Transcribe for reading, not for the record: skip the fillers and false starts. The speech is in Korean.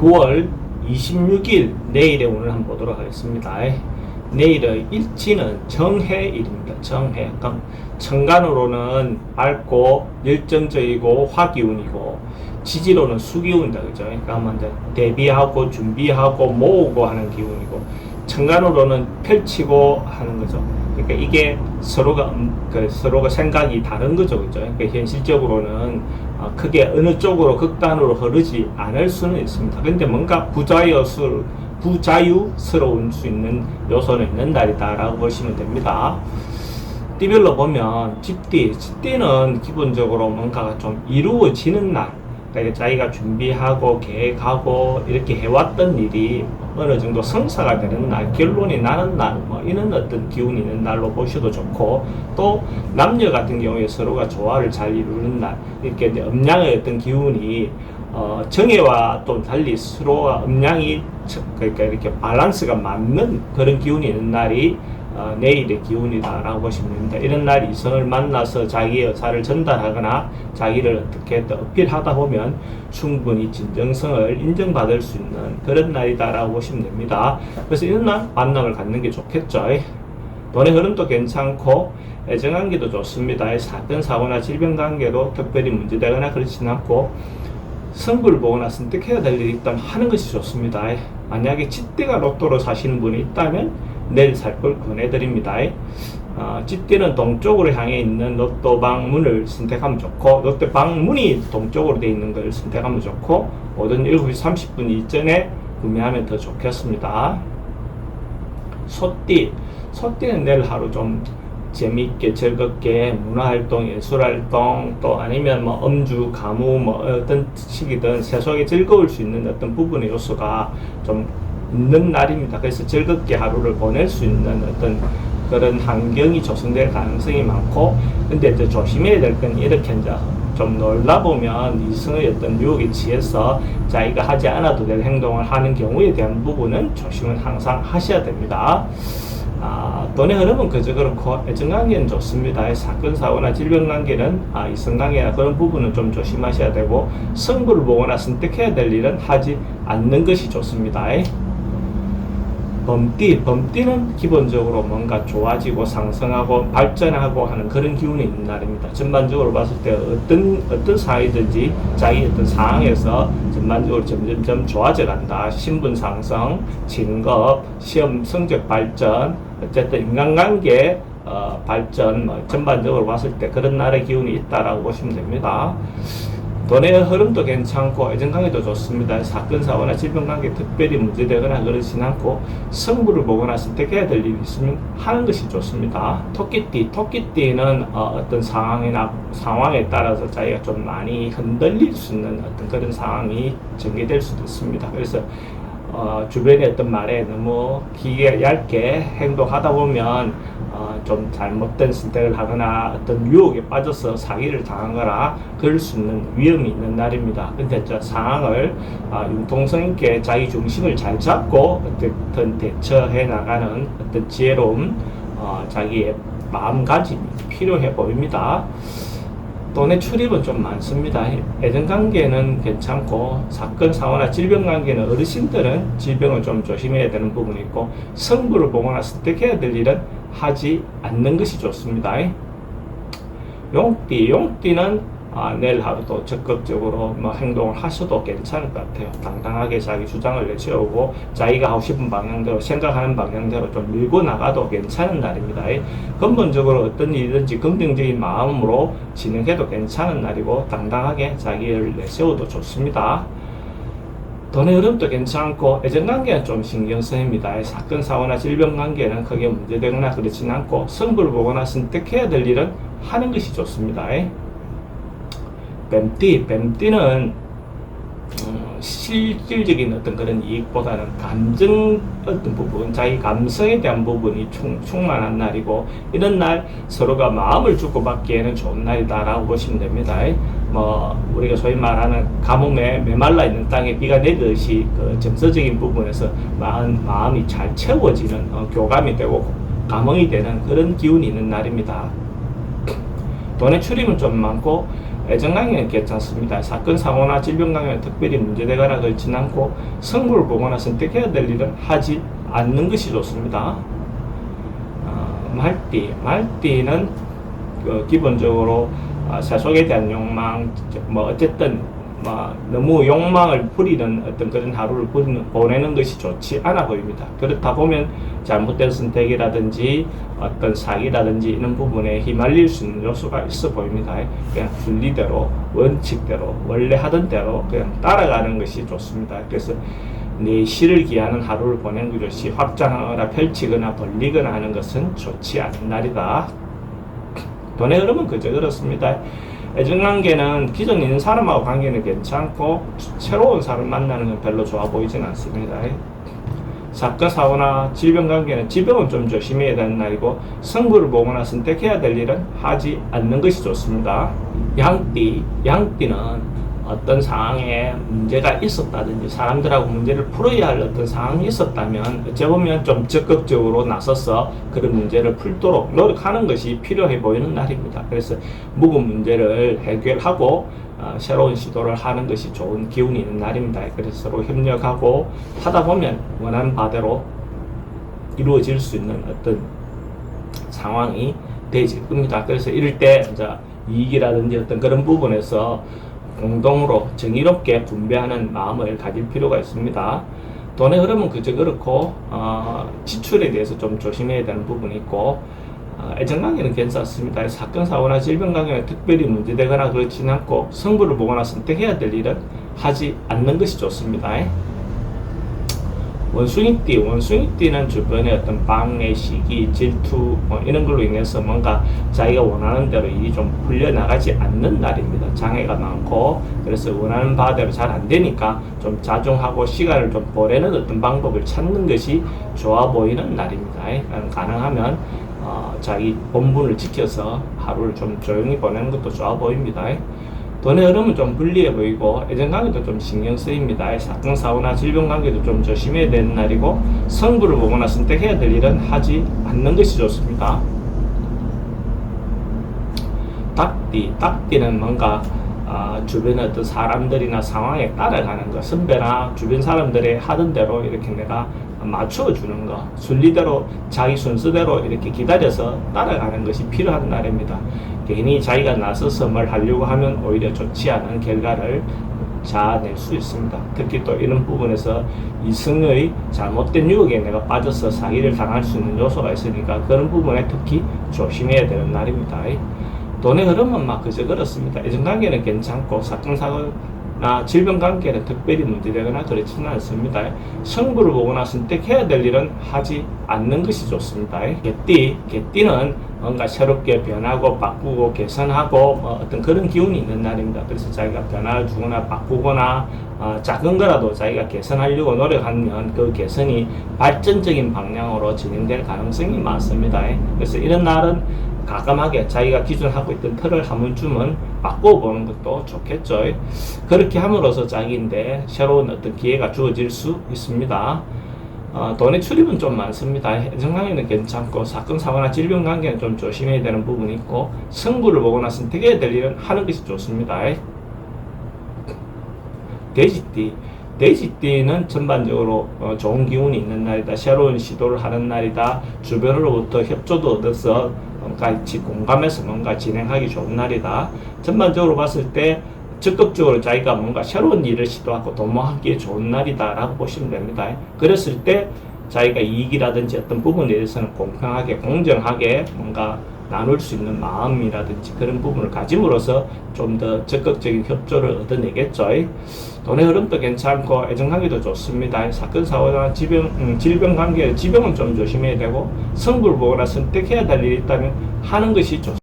9월 26일 내일의 운을 한번 보도록 하겠습니다. 내일의 일지는 정해일입니다. 정해. 천간으로는 맑고 열정적이고 화기운이고 지지로는 수기운이다. 그죠? 그러니까 먼저 대비하고 준비하고 모으고 하는 기운이고 천간으로는 펼치고 하는 거죠. 그러니까 이게 서로가 생각이 다른 거죠. 그죠? 그러니까 현실적으로는 크게 어느 쪽으로 극단으로 흐르지 않을 수는 있습니다. 근데 뭔가 부자유스러울 수 있는 요소는 있는 날이다라고 보시면 됩니다. 띠별로 보면 쥐띠는 기본적으로 뭔가가 좀 이루어지는 날, 그러니까 자기가 준비하고 계획하고 이렇게 해왔던 일이 어느 정도 성사가 되는 날, 결론이 나는 날, 이런 어떤 기운이 있는 날로 보셔도 좋고, 또 남녀 같은 경우에 서로가 조화를 잘 이루는 날, 이렇게 음양의 어떤 기운이 정해와 또 달리 서로가 음양이 그러니까 이렇게 밸런스가 맞는 그런 기운이 있는 날이 내일의 기운이다라고 보시면 됩니다. 이런 날 이성을 만나서 자기의 의사를 전달하거나 자기를 어떻게 어필하다 보면 충분히 진정성을 인정받을 수 있는 그런 날이다라고 보시면 됩니다. 그래서 이런 날 만남을 갖는 게 좋겠죠. 돈의 흐름도 괜찮고 애정관계도 좋습니다. 사건, 사고나 질병 관계도 특별히 문제되거나 그렇지는 않고 승부를 보거나 선택해야 될 일이 있다면 하는 것이 좋습니다. 만약에 쥐띠가 로또로 사시는 분이 있다면 내일 살 걸 권해드립니다. 쥐띠는 동쪽으로 향해 있는 로또 방문을 선택하면 좋고, 로또 방문이 동쪽으로 되어 있는 걸 선택하면 좋고, 오전 7시 30분 이전에 구매하면 더 좋겠습니다. 소띠는 내일 하루 좀 재미있게 즐겁게 문화활동, 예술활동, 또 아니면 음주, 가무, 어떤 식이든 세속에 즐거울 수 있는 어떤 부분의 요소가 좀 있는 날입니다. 그래서 즐겁게 하루를 보낼 수 있는 어떤 그런 환경이 조성될 가능성이 많고, 근데 이제 조심해야 될 건 이렇게 이제 좀 놀다 보면 이성의 어떤 유혹에 취해서 자기가 하지 않아도 될 행동을 하는 경우에 대한 부분은 조심은 항상 하셔야 됩니다. 돈의 흐름은 그저 그렇고 애정관계는 좋습니다. 사건, 사고나 질병 관계는 이성관계나 그런 부분은 좀 조심하셔야 되고, 승부를 보거나 선택해야 될 일은 하지 않는 것이 좋습니다. 범띠는 기본적으로 뭔가 좋아지고 상승하고 발전하고 하는 그런 기운이 있는 날입니다. 전반적으로 봤을 때 어떤 상황이든지 자기 어떤 상황에서 전반적으로 점점 좋아져 간다. 신분 상승, 진급, 시험 성적 발전, 어쨌든 인간관계 발전, 전반적으로 봤을 때 그런 날의 기운이 있다라고 보시면 됩니다. 돈의 흐름도 괜찮고 애정관계도 좋습니다. 사건, 사고나 질병관계 특별히 문제되거나 그러지는 않고, 승부를 보거나 선택해야 될 일이 있으면 하는 것이 좋습니다. 토끼띠는 어떤 상황에 따라서 자기가 좀 많이 흔들릴 수 있는 어떤 그런 상황이 전개될 수도 있습니다. 그래서 주변의 어떤 말에 너무 기게 얇게 행동하다 보면 좀 잘못된 선택을 하거나 어떤 유혹에 빠져서 사기를 당하거나 그럴 수 있는 위험이 있는 날입니다. 근데 저 상황을 융통성 있게 자기 중심을 잘 잡고 어떤 대처해 나가는 어떤 지혜로움, 자기의 마음가짐이 필요해 보입니다. 돈의 출입은 좀 많습니다. 애정관계는 괜찮고, 사건, 사고나 질병관계는 어르신들은 질병을 좀 조심해야 되는 부분이 있고, 승부를 보거나 선택해야 될 일은 하지 않는 것이 좋습니다. 용띠는 내일 하루도 적극적으로 행동을 하셔도 괜찮을 것 같아요. 당당하게 자기 주장을 내세우고 자기가 하고 싶은 방향대로, 생각하는 방향대로 좀 밀고 나가도 괜찮은 날입니다. 근본적으로 어떤 일이든지 긍정적인 마음으로 진행해도 괜찮은 날이고, 당당하게 자기를 내세워도 좋습니다. 돈의 흐름도 괜찮고 애정관계는 좀 신경쓰입니다. 사건, 사고나 질병관계는 크게 문제되거나 그렇지는 않고, 승부를 보거나 선택해야 될 일은 하는 것이 좋습니다. 뱀띠는 실질적인 어떤 그런 이익보다는 감정 어떤 부분, 자기 감성에 대한 부분이 충만한 날이고, 이런 날 서로가 마음을 주고받기에는 좋은 날이다라고 보시면 됩니다. 우리가 소위 말하는 가뭄에 메말라 있는 땅에 비가 내리듯이 그 정서적인 부분에서 마음이 잘 채워지는 교감이 되고 감흥이 되는 그런 기운이 있는 날입니다. 돈의 출입은 좀 많고 애정관계는 괜찮습니다. 사건, 사고나 질병관계는 특별히 문제되거나 그렇진 않고 성부를 보거나 선택해야 될 일은 하지 않는 것이 좋습니다. 말띠는 기본적으로 세속에 대한 욕망, 어쨌든 너무 욕망을 부리는 어떤 그런 하루를 보내는 것이 좋지 않아 보입니다. 그렇다 보면 잘못된 선택이라든지 어떤 사기라든지 이런 부분에 휘말릴 수 있는 요소가 있어 보입니다. 그냥 분리대로, 원칙대로, 원래 하던 대로 그냥 따라가는 것이 좋습니다. 그래서 내 실을 기하는 하루를 보내는 것이 확장하거나 펼치거나 벌리거나 하는 것은 좋지 않은 날이다. 돈의 흐름은 그저 그렇습니다. 애정관계는 기존 있는 사람하고 관계는 괜찮고 새로운 사람 만나는 건 별로 좋아 보이진 않습니다. 사건, 사고나 질병관계는 질병은 좀 조심해야 되는 날이고 성부를 보거나 선택해야 될 일은 하지 않는 것이 좋습니다. 양띠는 어떤 상황에 문제가 있었다든지 사람들하고 문제를 풀어야 할 어떤 상황이 있었다면 어찌 보면 좀 적극적으로 나서서 그런 문제를 풀도록 노력하는 것이 필요해 보이는 날입니다. 그래서 묵은 문제를 해결하고 새로운 시도를 하는 것이 좋은 기운이 있는 날입니다. 그래서 서로 협력하고 하다 보면 원하는 바대로 이루어질 수 있는 어떤 상황이 되질 겁니다. 그래서 이럴 때 이제 이익이라든지 어떤 그런 부분에서 공동으로 정의롭게 분배하는 마음을 가질 필요가 있습니다. 돈의 흐름은 그저 그렇고 지출에 대해서 좀 조심해야 되는 부분이 있고 애정관계는 괜찮습니다. 사건, 사고나 질병관계는 특별히 문제되거나 그렇진 않고 성부를 보거나 선택해야 될 일은 하지 않는 것이 좋습니다. 원숭이띠는 주변에 어떤 방해, 시기, 질투 이런 걸로 인해서 뭔가 자기가 원하는 대로 일이 좀 풀려나가지 않는 날입니다. 장애가 많고 그래서 원하는 바대로 잘 안 되니까 좀 자중하고 시간을 좀 보내는 어떤 방법을 찾는 것이 좋아 보이는 날입니다. 가능하면 자기 본분을 지켜서 하루를 좀 조용히 보내는 것도 좋아 보입니다. 돈의 흐름은 좀 불리해 보이고 애정관계도 좀 신경 쓰입니다. 사건, 사고나 질병관계도 좀 조심해야 되는 날이고 성부를 보거나 선택해야 될 일은 하지 않는 것이 좋습니다. 닭띠는 뭔가 주변의 어떤 사람들이나 상황에 따라가는 것, 선배나 주변 사람들의 하던 대로 이렇게 내가 맞춰주는 것, 순리대로 자기 순서대로 이렇게 기다려서 따라가는 것이 필요한 날입니다. 괜히 자기가 나서서 뭘 하려고 하면 오히려 좋지 않은 결과를 자아낼 수 있습니다. 특히 또 이런 부분에서 이성의 잘못된 유혹에 내가 빠져서 사기를 당할 수 있는 요소가 있으니까 그런 부분에 특히 조심해야 되는 날입니다. 돈의 흐름은 그저 그렇습니다. 애정관계는 괜찮고 사건, 사고나 질병관계는 특별히 문제되거나 그렇지는 않습니다. 성부를 보거나 선택해야 될 일은 하지 않는 것이 좋습니다. 개띠는 뭔가 새롭게 변하고 바꾸고 개선하고 어떤 그런 기운이 있는 날입니다. 그래서 자기가 변화를 주거나 바꾸거나 작은 거라도 자기가 개선하려고 노력하면 그 개선이 발전적인 방향으로 진행될 가능성이 많습니다. 그래서 이런 날은 가감하게 자기가 기존 하고 있던 틀을 한 번쯤은 바꿔보는 것도 좋겠죠. 그렇게 함으로써 자기인데 새로운 어떤 기회가 주어질 수 있습니다. 돈의 출입은 좀 많습니다. 애정관계는 괜찮고 사건, 사고나 질병관계는 좀 조심해야 되는 부분이 있고 성부를 보거나 선택해야 될 일은 하는 것이 좋습니다. 돼지띠는 전반적으로 좋은 기운이 있는 날이다. 새로운 시도를 하는 날이다. 주변으로부터 협조도 얻어서 같이 공감해서 뭔가 진행하기 좋은 날이다. 전반적으로 봤을 때 적극적으로 자기가 뭔가 새로운 일을 시도하고 도모하기에 좋은 날이다 라고 보시면 됩니다. 그랬을 때 자기가 이익이라든지 어떤 부분에 대해서는 공평하게 공정하게 뭔가 나눌 수 있는 마음이라든지 그런 부분을 가짐으로써 좀 더 적극적인 협조를 얻어내겠죠. 돈의 흐름도 괜찮고 애정관계도 좋습니다. 사건, 사고나 질병관계, 질병은 좀 조심해야 되고 성부를 보거나 선택해야 될 일이 있다면 하는 것이 좋습니다.